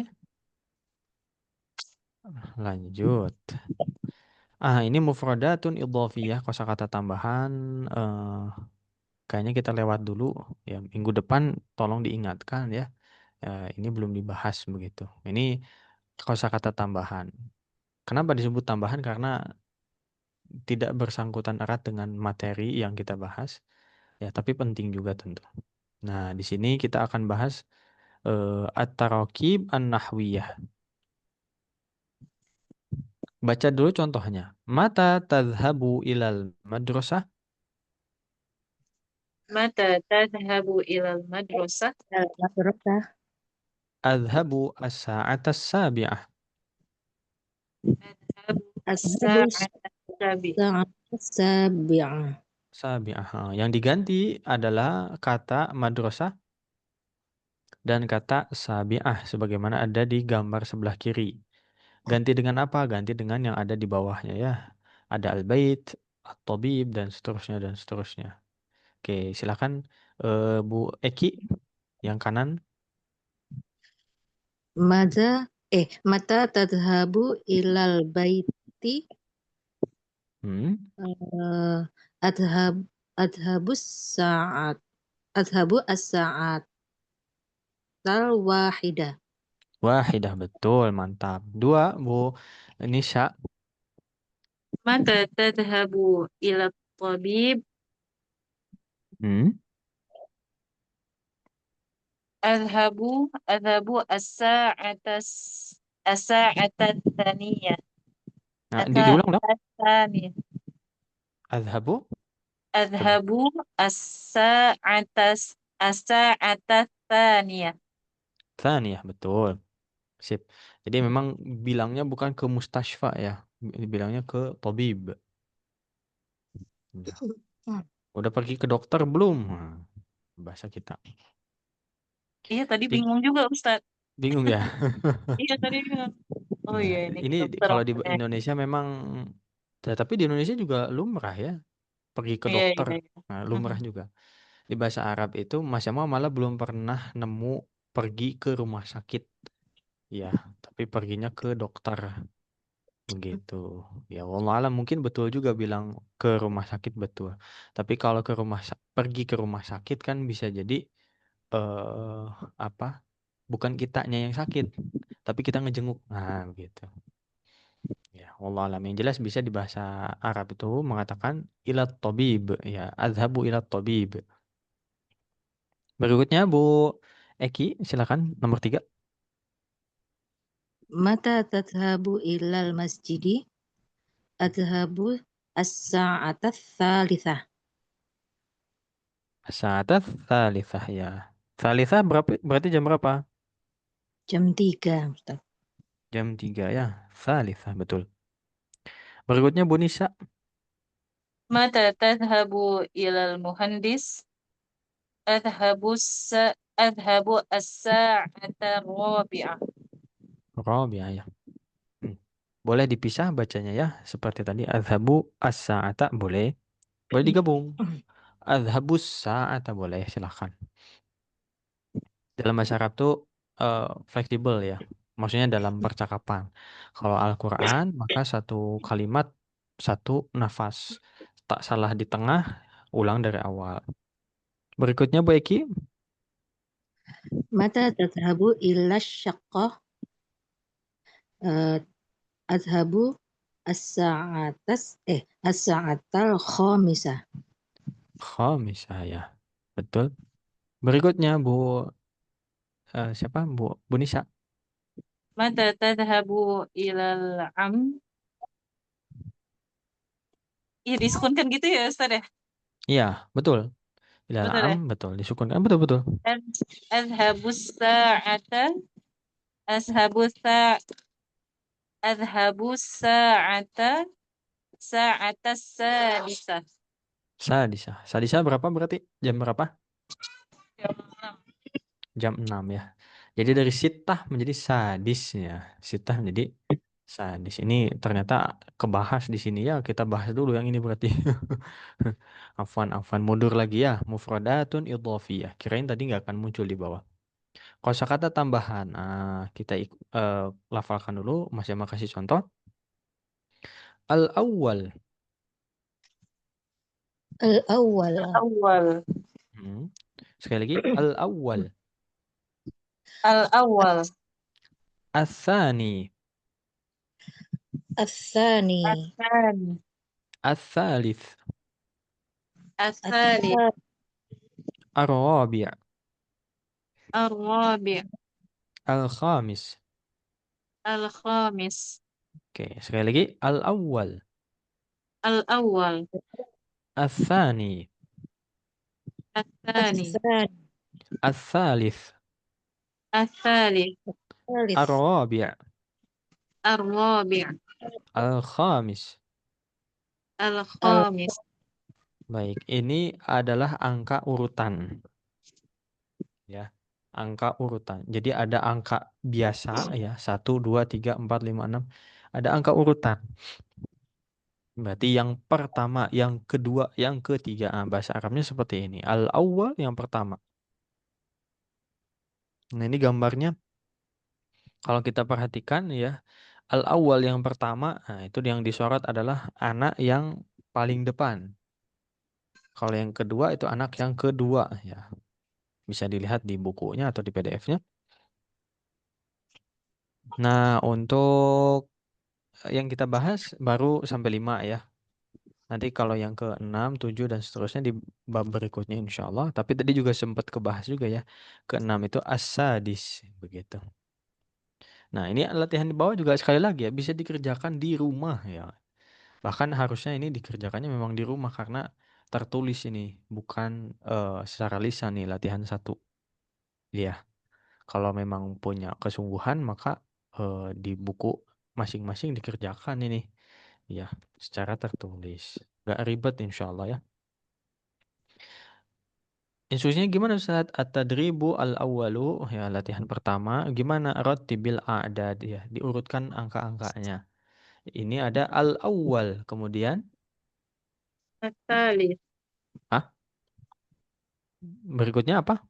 Lanjut. Ini mufradatun idhofiyah, kosakata tambahan. eh Kayaknya kita lewat dulu ya. Minggu depan tolong diingatkan ya. Ini belum dibahas begitu. Ini kosakata tambahan. Kenapa disebut tambahan? Karena tidak bersangkutan erat dengan materi yang kita bahas. Ya, tapi penting juga tentu. Nah, di sini kita akan bahas at-tarakib an-nahwiyah. Baca dulu contohnya. Mata tadhabu ilal madrasah? Mata tadhabu ilal madrasah? Madrasah Adhabu as-sa'ata as-sabi'ah. Adhabu ashabus as-sa'ata sabi. sa'at sabi'ah. Sabi'ah. Yang diganti adalah kata madrasah dan kata sabi'ah sebagaimana ada di gambar sebelah kiri. Ganti dengan apa? Ganti dengan yang ada di bawahnya ya. Ada al-bait, at-tabib dan seterusnya dan seterusnya. Oke, silakan Bu Eki yang kanan. Mada mata tadhabu ilal baiti Hmm. eh, adhab adhabus sa'at adhabu as-sa'at wahidah. Wahidah betul, mantap. Dua, Bu Nisha. Mata tadhabu ila tabib? Hmm. Adhabu as-sa'ata thaniyah. Nah, diulang dong. As-sa'ata thaniyah. Adhabu. Coba. Adhabu as-sa'ata as-sa'ata thaniyah. Thaniyah, betul. Sip. Jadi memang bilangnya bukan ke mustashfa ya. Bilangnya ke tabib. Ya. Udah pergi ke dokter belum? Nah, bahasa kita. Iya tadi Bing- bingung juga Ustaz. Bingung ya? Iya tadi bingung. Oh Ya, iya ini ini dokter kalau di apa ya? Indonesia memang, tapi di Indonesia juga lumrah ya, pergi ke Iya dokter. iya. Iya. Nah, Mhm. lumrah juga. Di bahasa Arab itu Mas Jamal malah belum pernah nemu pergi ke rumah sakit. Ya, tapi perginya ke dokter. Begitu. Ya, wallah alam mungkin betul juga bilang ke rumah sakit betul. Tapi kalau pergi ke rumah sakit kan bisa jadi eh apa? Bukan kitanya yang sakit, tapi kita ngejenguk. Nah, begitu. Ya, wallah alam yang jelas bisa di bahasa Arab itu mengatakan ilat tabib, ya, azhabu ilat tabib. Berikutnya Bu Eki, silakan nomor 3. Mata tadhabu ilal masjidi adhabu as-sa'ata tsalitsah. Sa'atat tsalitsah ya. Tsalitsah berapa? Berarti jam berapa? Jam 3 Ustaz. Jam 3 ya. Tsalitsah betul. Berikutnya Bu Nisa. Mata tadhabu ilal muhandis? Adhabu adhabu as-sa'ata rabi'ah. Rabi'ah ya. Hmm. Boleh dipisah bacanya ya. Seperti tadi. Azhabu as-sa'ata boleh. Boleh digabung. Azhabus sa'ata boleh. Silahkan. Dalam bahasa Arab tuh fleksibel ya. Maksudnya dalam percakapan. Kalau Al-Quran maka satu kalimat satu nafas. Tak salah di tengah, ulang dari awal. Berikutnya Bu Eki. Mata tadhabu ila syaqqah eh, adhabu as-sa'atal khamisah. Khamisah ya. Betul. Berikutnya Bu siapa? Bu Nisa. Mata tadhabu ilal am? Iya disukunkan gitu ya Ustaz ya? Iya, betul. Ilal Betul am, ya? betul. Disukunkan, betul, betul. Adhabu sa'ata Ashabu sa Adhabu sa'ata Sa'ata sadisa. Sadisah. Sadisah berapa berarti? Jam berapa? Ya, Jam 6 ya. Jadi dari sitah menjadi sadis ya. Sitah menjadi Sadis ini ternyata kebahas di sini ya. Kita bahas dulu yang ini berarti. Afwan, mundur lagi ya. Mufradatun idhofiyah. Kirain tadi nggak akan muncul di bawah. Kosakata tambahan. Kita lafalkan dulu. Mas Jamal kasih contoh. Al-awwal. Al-awwal. Awal. Sekali lagi. Al-awwal. Al-awwal. Al-thani. As-sani. Asani. Al-thalith. Asani. Ar-rabi'. Ar-rabi'. Al-khamis. Al-khamis. Oke, sekali lagi. Al-awwal. Al-awwal. Al-thani. Asani. As-sani. Al-thalith. Asali. Alif. Ar-rabi'. Ar-rabi'. Al-khamis. Al-khamis. Baik, ini adalah angka urutan. Ya, angka urutan. Jadi ada angka biasa ya, 1, 2, 3, 4, 5, 6. Ada angka urutan. Berarti yang pertama, yang kedua, yang ketiga. Bahasa Arabnya seperti ini. Al-awwal yang pertama. Nah, ini gambarnya kalau kita perhatikan ya, al-awwal yang pertama, itu yang disorot adalah anak yang paling depan. Kalau yang kedua itu anak yang kedua ya. Bisa dilihat di bukunya atau di PDF-nya. Nah, untuk yang kita bahas baru sampai 5 ya. Nanti kalau yang ke-6, 7 dan seterusnya di bab berikutnya insya Allah. Tapi tadi juga sempat kebahas juga ya. Ke-6 itu as-sadis begitu. Nah, ini latihan di bawah juga sekali lagi ya bisa dikerjakan di rumah ya. Bahkan harusnya ini dikerjakannya memang di rumah karena tertulis ini bukan secara lisan nih latihan 1. Iya. Kalau memang punya kesungguhan maka di buku masing-masing dikerjakan ini. Ya, secara tertulis. Gak ribet insya Allah ya. Instruksinya gimana Ustaz? At-tadribu al-awwalu ya latihan pertama. Gimana rattibil a'dad ya diurutkan angka-angkanya. Ini ada al-awwal kemudian Asali. ah berikutnya apa?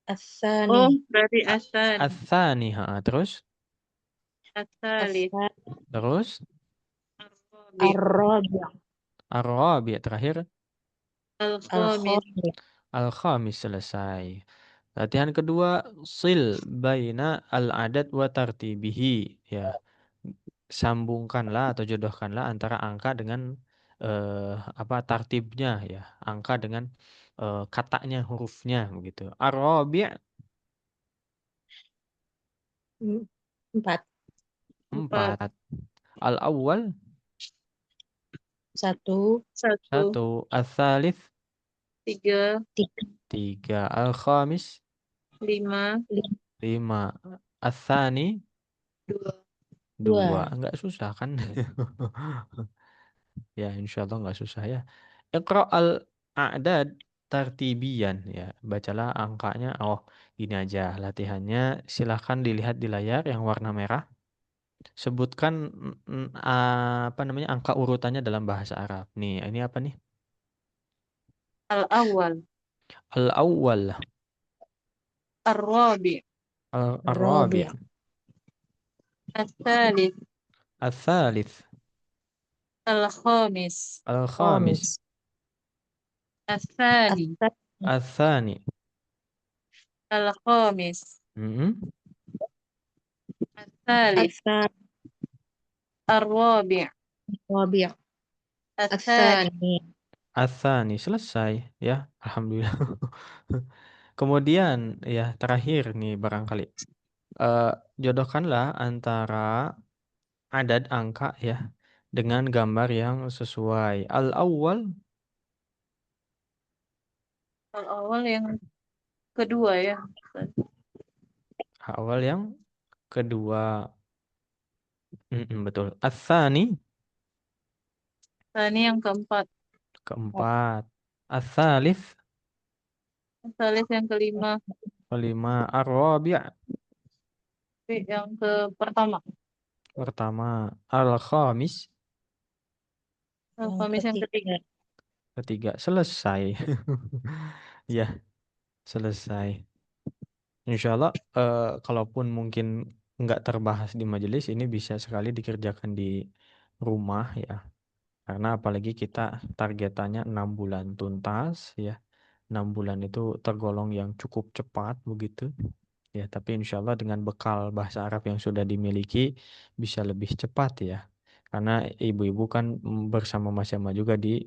As-sani. Oh, berarti asani. Ats-tsani terus Asali. terus Ar-rabi'. Ar-rabi'. ar-rabi terakhir Al-khamis. Al-khamis. al-khamis selesai. Latihan kedua sil baina al-adad wa tartibihi ya. Sambungkanlah atau jodohkanlah antara angka dengan apa tartibnya ya. Angka dengan katanya, hurufnya begitu. Ar-rabi' Mm, 4. 4. 4. Al-awwal 1, 1. 1. Ats-tsalits 3. 3. Al-khamis 5. 5. Ats-tsani 2. 2. 2. Enggak susah kan? Ya, insya Allah nggak susah ya. Iqra al-a'dad tartibian ya. Bacalah angkanya. Oh, ini aja latihannya. Silahkan dilihat di layar yang warna merah. Sebutkan apa namanya angka urutannya dalam bahasa Arab. Nih, ini apa nih? Al-awwal. Al-awwal, Ar-rabi'. ar-rabi', Ar-rabi'. As-salis. al-thalith, Al-khamis. al-khamis, Khamis. As-sani. As-sani. al-thani. Al-khamis. Mm-mm. As-salis. As-sani. Ar-rabi'. Rabi'. As-sani. As-sani. Al-thani selesai ya. Alhamdulillah. Kemudian ya terakhir nih barangkali eh, jodohkanlah antara adat angka ya dengan gambar yang sesuai. Al-awwal Al-awwal yang kedua ya. awal yang kedua. Betul. Ats-tsani Tani yang keempat. keempat. Ats-tsalits As-salis yang kelima. kelima. Ar-rabi' Yang ke pertama. Pertama, al-khamis. Yang Kamis yang ketiga. ketiga. Ketiga, selesai. Ya, selesai. Insya Allah, kalaupun mungkin nggak terbahas di majelis, ini bisa sekali dikerjakan di rumah ya. Karena apalagi kita targetannya 6 bulan tuntas ya. 6 bulan itu tergolong yang cukup cepat begitu. Ya, tapi insya Allah dengan bekal bahasa Arab yang sudah dimiliki bisa lebih cepat ya. Karena ibu-ibu kan bersama Mas Yama juga di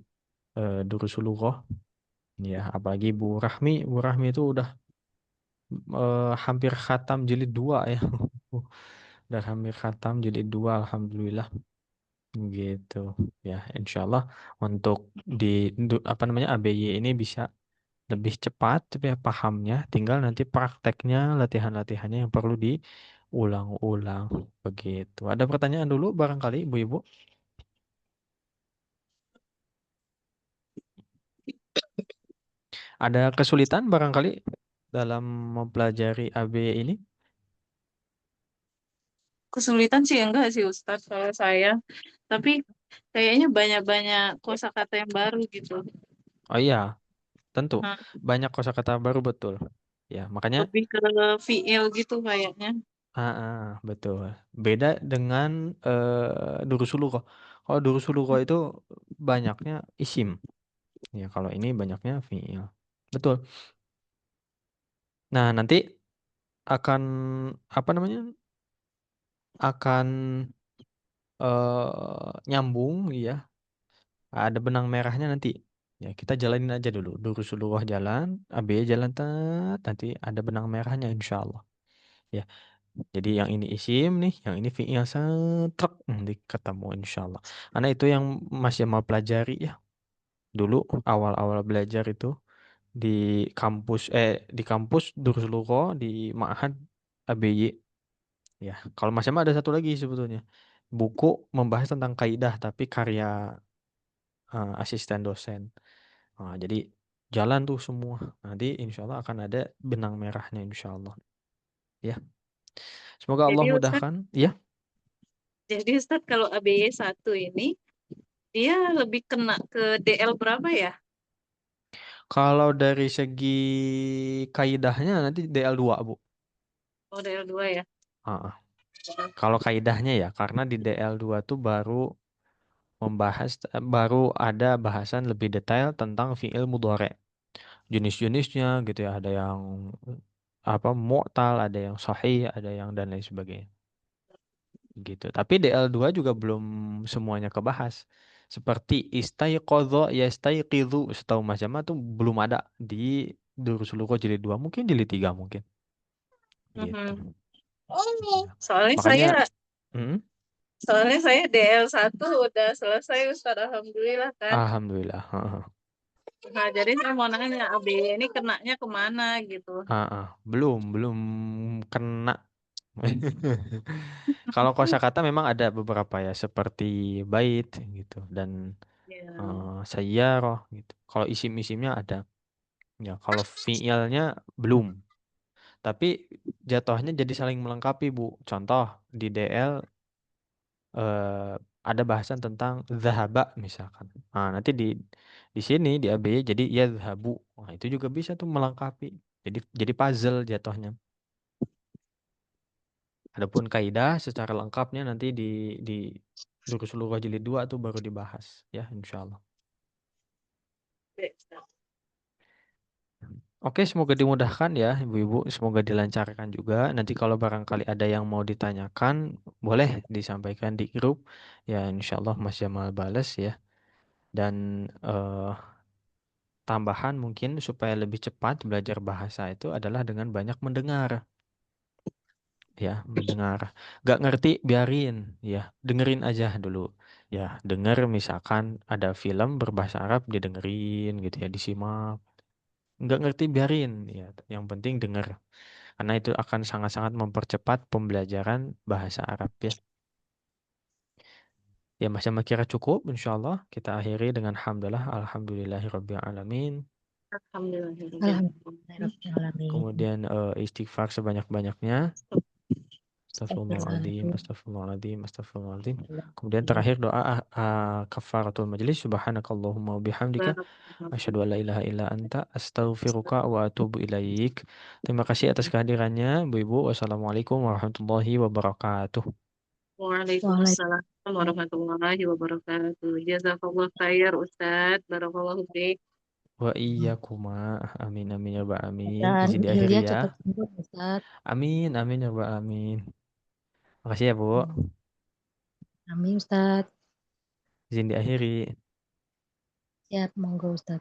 Durusul Lughah. Ya, apalagi Bu Rahmi itu udah hampir khatam jilid 2 ya. Udah hampir khatam jilid 2 alhamdulillah gitu. Ya, insya Allah untuk di apa namanya ABY ini bisa lebih cepat ya pahamnya, tinggal nanti prakteknya, latihan-latihannya yang perlu diulang-ulang begitu. Ada pertanyaan dulu barangkali Ibu-ibu? Ada kesulitan barangkali dalam mempelajari ABY ini? Kesulitan sih enggak sih Ustadz kalau saya. Tapi kayaknya banyak-banyak kosakata yang baru gitu. Oh iya, tentu Nah, banyak kosakata baru betul. Ya, makanya lebih ke VL gitu kayaknya. betul. Beda dengan Durusulughah. Kalau Durusulughah itu banyaknya isim. Ya, kalau ini banyaknya fi'il. Betul. Nah, nanti akan apa namanya? Akan nyambung ya. Ada benang merahnya nanti. Ya, kita jalanin aja dulu. Durusulughah jalan, AB jalan nanti ada benang merahnya insya Allah. Ya. Jadi yang ini isim nih, yang ini fi'il setrek nanti ketemu insya Allah. Karena itu yang masih mau pelajari ya. Dulu awal-awal belajar itu di kampus Durus Lughah di Ma'had ABY. Ya, kalau Mas Emma ada satu lagi sebetulnya. Buku membahas tentang kaidah tapi karya asisten dosen. Nah, jadi jalan tuh semua. Nanti insya Allah akan ada benang merahnya insya Allah. Ya, semoga Allah Jadi Ustadz, mudahkan. Ya. kalau ABY 1 ini dia lebih kena ke DL berapa ya? Kalau dari segi kaidahnya nanti DL2, Bu. Oh, DL 2 ya. Ah, ah. Kalau kaidahnya ya, karena di DL2 tuh baru ada bahasan lebih detail tentang fiil mudhari. Jenis-jenisnya gitu ya, ada yang apa mu'tal, ada yang sahih, ada yang dan lain sebagainya. Gitu. Tapi DL2 juga belum semuanya kebahas. Seperti istaiqadha yastaiqidhu, setahu Mas Jama tuh belum ada di Durusul Lughah jilid 2, mungkin jilid 3 mungkin. Gitu. Mhm. Ya. Soalnya Makanya saya mm, soalnya saya DL 1 udah selesai Ustadz, alhamdulillah kan. alhamdulillah. Nah, jadi saya mau nanya ABY ini kenanya kemana gitu. Belum kena. Kalau kosakata memang ada beberapa ya seperti bait gitu dan Ya. sayyarah gitu. Kalau isim-isimnya ada. Ya, kalau fiilnya belum. Tapi jatuhnya jadi saling melengkapi, Bu. Contoh di DL eh, ada bahasan tentang zahaba misalkan. Nah, nanti di sini di ABY jadi yazhabu. Nah, itu juga bisa tuh melengkapi. Jadi puzzle jatuhnya. Adapun kaidah secara lengkapnya nanti di Durus Lughah jilid 2 tuh baru dibahas ya insyaallah. Oke, semoga dimudahkan ya Ibu-ibu, semoga dilancarkan juga. Nanti kalau barangkali ada yang mau ditanyakan, boleh disampaikan di grup. Ya insyaallah Mas Jamal bales ya. Dan tambahan mungkin supaya lebih cepat belajar bahasa itu adalah dengan banyak mendengar. Ya, mendengar. Gak ngerti, biarin. Ya, dengerin aja dulu. Ya, denger misalkan ada film berbahasa Arab, didengerin gitu ya, disimak. Nggak ngerti, biarin. Ya, yang penting denger. Karena itu akan sangat-sangat mempercepat pembelajaran bahasa Arab ya. Ya, Mas Jamal kira cukup, insya Allah. Kita akhiri dengan hamdalah, alhamdulillahirabbil alamin. Alhamdulillah. Alhamdulillahirobbilalamin. Kemudian istighfar sebanyak-banyaknya. Astagfirullahaladzim, Astagfirullahaladzim. astagfirullahaladzim, astagfirullahaladzim. Kemudian Astagfirullahaladzim. terakhir doa kafaratul majlis. Subhanakallahumma wa bihamdika. Asyhadu an la ilaha illa anta astaghfiruka wa atubu ilaik. Terima kasih atas kehadirannya, Bu Ibu. Wassalamualaikum warahmatullahi wabarakatuh. Waalaikumsalam warahmatullahi wabarakatuh. Jazakallah khair Ustadz. Barakallahu fiik. Wa iyyakuma. Amin amin ya rabbal alamin. Dan Izin diakhiri Hilya ya. cepat sembuh Ustaz. Amin amin ya rabbal alamin. Makasih ya, Bu. Amin Ustaz. Izin diakhiri. Siap, monggo Ustaz.